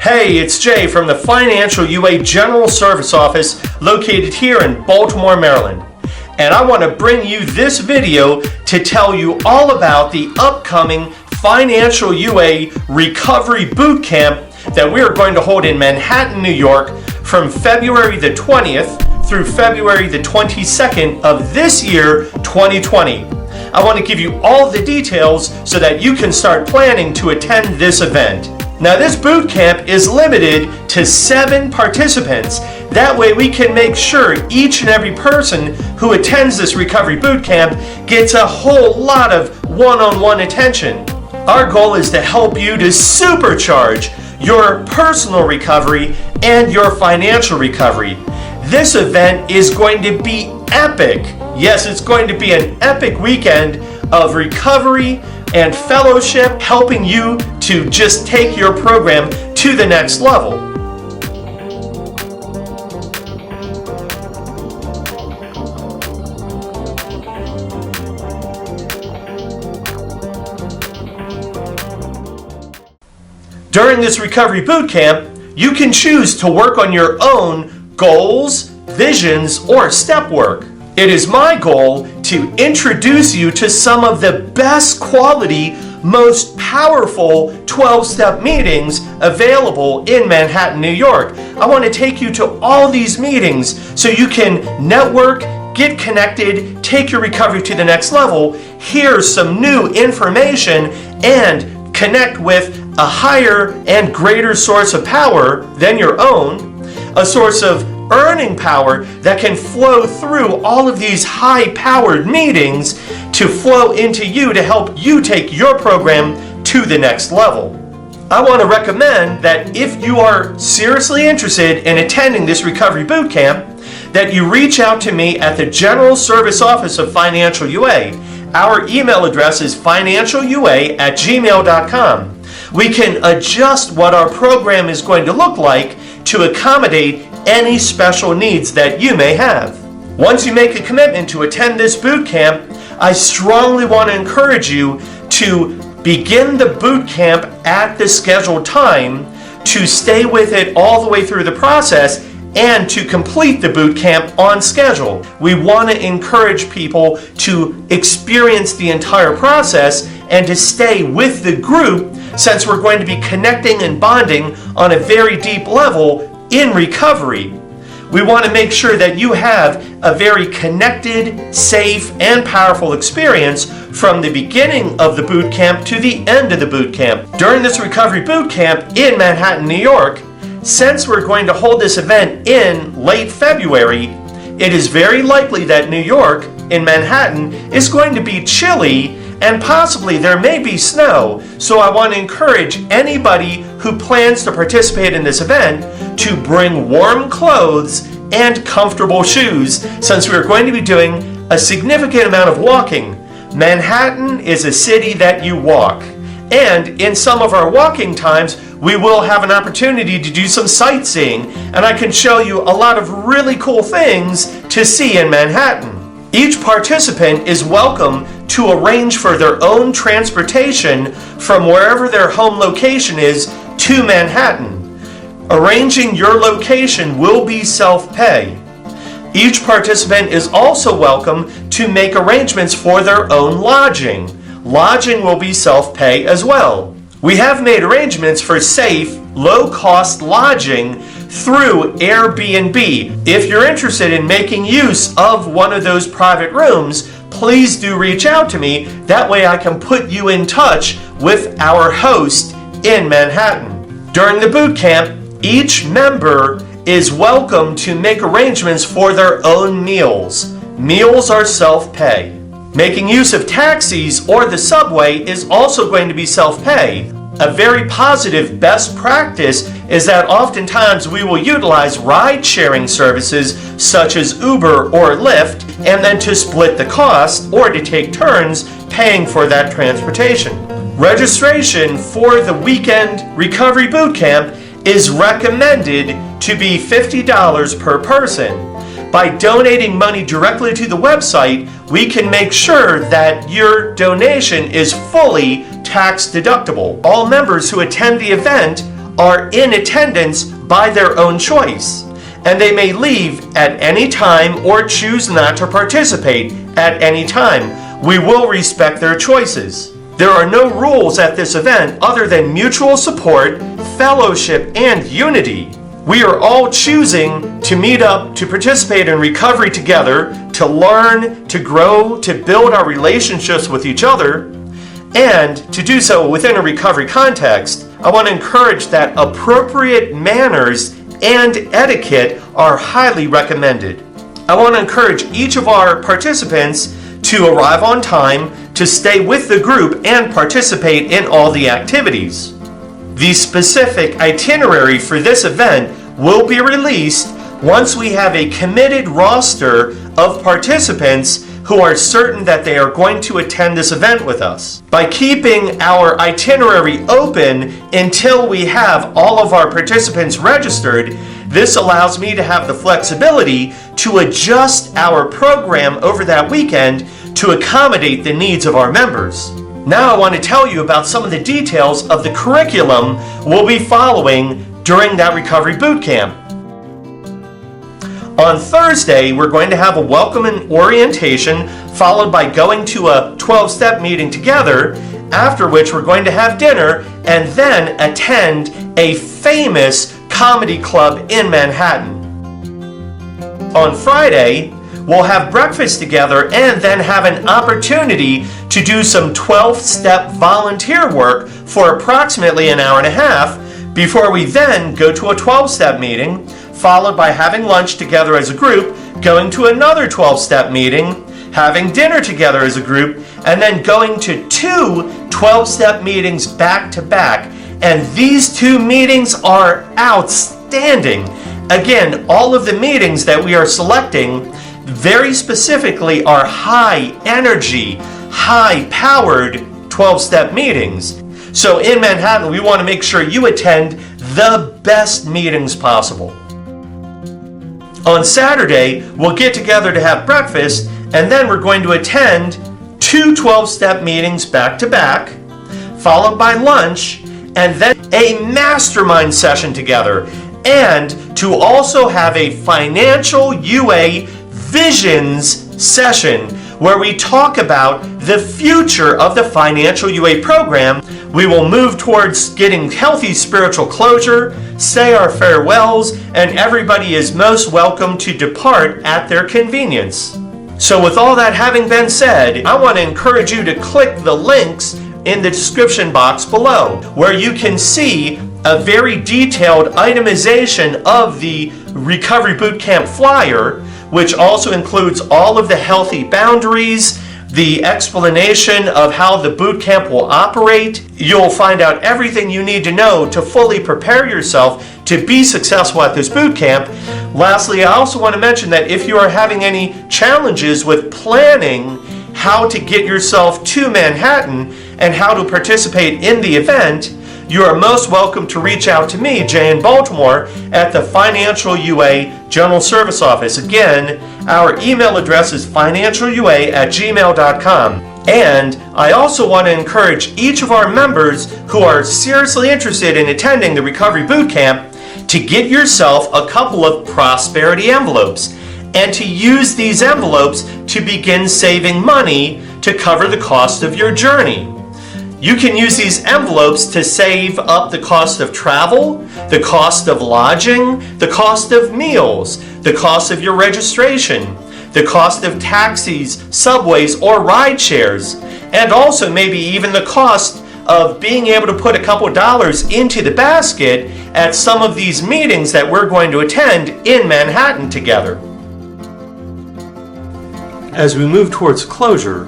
Hey, it's Jay from the Financial UA General Service Office located here in Baltimore, Maryland. And I want to bring you this video to tell you all about the upcoming Financial UA Recovery Bootcamp that we are going to hold in Manhattan, New York from February the 20th through February the 22nd of this year, 2020. I want to give you all the details so that you can start planning to attend this event. Now, this boot camp is limited to 7 participants. That way we can make sure each and every person who attends this recovery boot camp gets a whole lot of one-on-one attention. Our goal is to help you to supercharge your personal recovery and your financial recovery. This event is going to be epic. Yes, it's going to be an epic weekend of recovery and fellowship, helping you to just take your program to the next level. During this recovery boot camp, you can choose to work on your own goals, visions, or step work. It is my goal to introduce you to some of the best quality, most powerful 12-step meetings available in Manhattan, New York. I want to take you to all these meetings so you can network, get connected, take your recovery to the next level, hear some new information, and connect with a higher and greater source of power than your own, a source of earning power that can flow through all of these high-powered meetings to flow into you to help you take your program to the next level. I want to recommend that if you are seriously interested in attending this recovery boot camp, that you reach out to me at the General Service Office of Financial UA. Our email address is financialua@gmail.com. We can adjust what our program is going to look like to accommodate any special needs that you may have. Once you make a commitment to attend this boot camp, I strongly want to encourage you to begin the boot camp at the scheduled time, to stay with it all the way through the process, and to complete the boot camp on schedule. We want to encourage people to experience the entire process and to stay with the group, since we're going to be connecting and bonding on a very deep level in recovery. We want to make sure that you have a very connected, safe, and powerful experience from the beginning of the boot camp to the end of the boot camp. During this recovery boot camp in Manhattan, New York, since we're going to hold this event in late February, it is very likely that New York in Manhattan is going to be chilly, and possibly there may be snow. So I want to encourage anybody who plans to participate in this event to bring warm clothes and comfortable shoes, since we're going to be doing a significant amount of walking. Manhattan is a city that you walk, and in some of our walking times we will have an opportunity to do some sightseeing, and I can show you a lot of really cool things to see in Manhattan. Each participant is welcome to arrange for their own transportation from wherever their home location is to Manhattan. Arranging your location will be self-pay. Each participant is also welcome to make arrangements for their own lodging. Lodging will be self-pay as well. We have made arrangements for safe, low-cost lodging through Airbnb. If you're interested in making use of one of those private rooms, please do reach out to me. That way I can put you in touch with our host in Manhattan. During the boot camp, each member is welcome to make arrangements for their own meals. Meals are self-pay. Making use of taxis or the subway is also going to be self-pay. A very positive best practice is that oftentimes we will utilize ride-sharing services such as Uber or Lyft, and then to split the cost or to take turns paying for that transportation. Registration for the weekend recovery boot camp is recommended to be $50 per person. By donating money directly to the website, we can make sure that your donation is fully tax deductible. All members who attend the event are in attendance by their own choice, and they may leave at any time or choose not to participate at any time. We will respect their choices. There are no rules at this event other than mutual support, fellowship, and unity. We are all choosing to meet up to participate in recovery together, to learn, to grow, to build our relationships with each other, and to do so within a recovery context. I want to encourage that appropriate manners and etiquette are highly recommended. I want to encourage each of our participants to arrive on time, to stay with the group, and participate in all the activities. The specific itinerary for this event will be released once we have a committed roster of participants who are certain that they are going to attend this event with us. By keeping our itinerary open until we have all of our participants registered, this allows me to have the flexibility to adjust our program over that weekend to accommodate the needs of our members. Now I want to tell you about some of the details of the curriculum we'll be following during that recovery boot camp. On Thursday, we're going to have a welcome and orientation, followed by going to a 12-step meeting together, after which we're going to have dinner and then attend a famous comedy club in Manhattan. On Friday, we'll have breakfast together and then have an opportunity to do some 12-step volunteer work for approximately an hour and a half before we then go to a 12-step meeting, followed by having lunch together as a group, going to another 12-step meeting, having dinner together as a group, and then going to two 12-step meetings back to back. And these two meetings are outstanding. Again, all of the meetings that we are selecting very specifically are high energy, high powered 12-step meetings. So in Manhattan, we want to make sure you attend the best meetings possible. On Saturday, we'll get together to have breakfast, and then we're going to attend two 12-step meetings back to back, followed by lunch, and then a mastermind session together, and to also have a Financial UA Visions session where we talk about the future of the Financial UA program. We will move towards getting healthy spiritual closure, say our farewells, and everybody is most welcome to depart at their convenience. So with all that having been said, I want to encourage you to click the links in the description box below, where you can see a very detailed itemization of the Recovery Bootcamp flyer, which also includes all of the healthy boundaries, the explanation of how the boot camp will operate. You'll find out everything you need to know to fully prepare yourself to be successful at this boot camp. Lastly, I also want to mention that if you are having any challenges with planning how to get yourself to Manhattan and how to participate in the event, you are most welcome to reach out to me, Jay, in Baltimore, at the Financial UA General Service Office. Again, our email address is financialua@gmail.com. And I also want to encourage each of our members who are seriously interested in attending the Recovery Bootcamp to get yourself a couple of prosperity envelopes and to use these envelopes to begin saving money to cover the cost of your journey. You can use these envelopes to save up the cost of travel, the cost of lodging, the cost of meals, the cost of your registration, the cost of taxis, subways, or ride shares, and also maybe even the cost of being able to put a couple dollars into the basket at some of these meetings that we're going to attend in Manhattan together. As we move towards closure,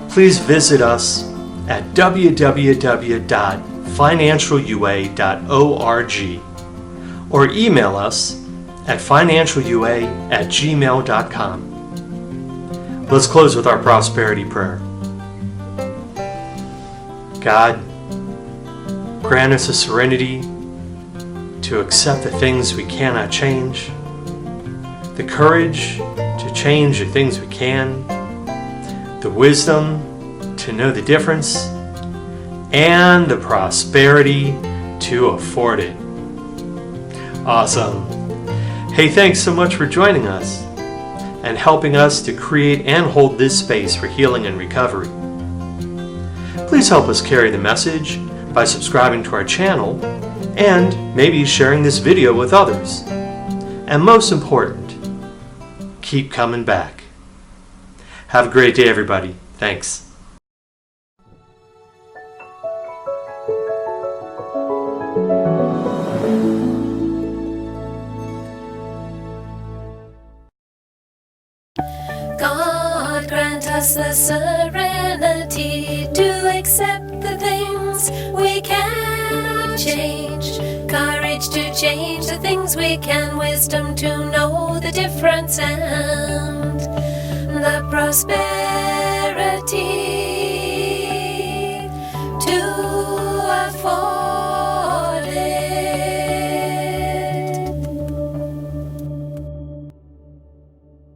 please visit us at www.financialua.org or email us at financialua@gmail.com. Let's close with our prosperity prayer. God, grant us a serenity to accept the things we cannot change, the courage to change the things we can, the wisdom to know the difference, and the prosperity to afford it. Awesome. Hey, thanks so much for joining us and helping us to create and hold this space for healing and recovery. Please help us carry the message by subscribing to our channel and maybe sharing this video with others. And most important, keep coming back. Have a great day, everybody. Thanks. God grant us the serenity to accept the things we cannot change, courage to change the things we can, wisdom to know the difference, and the prosperity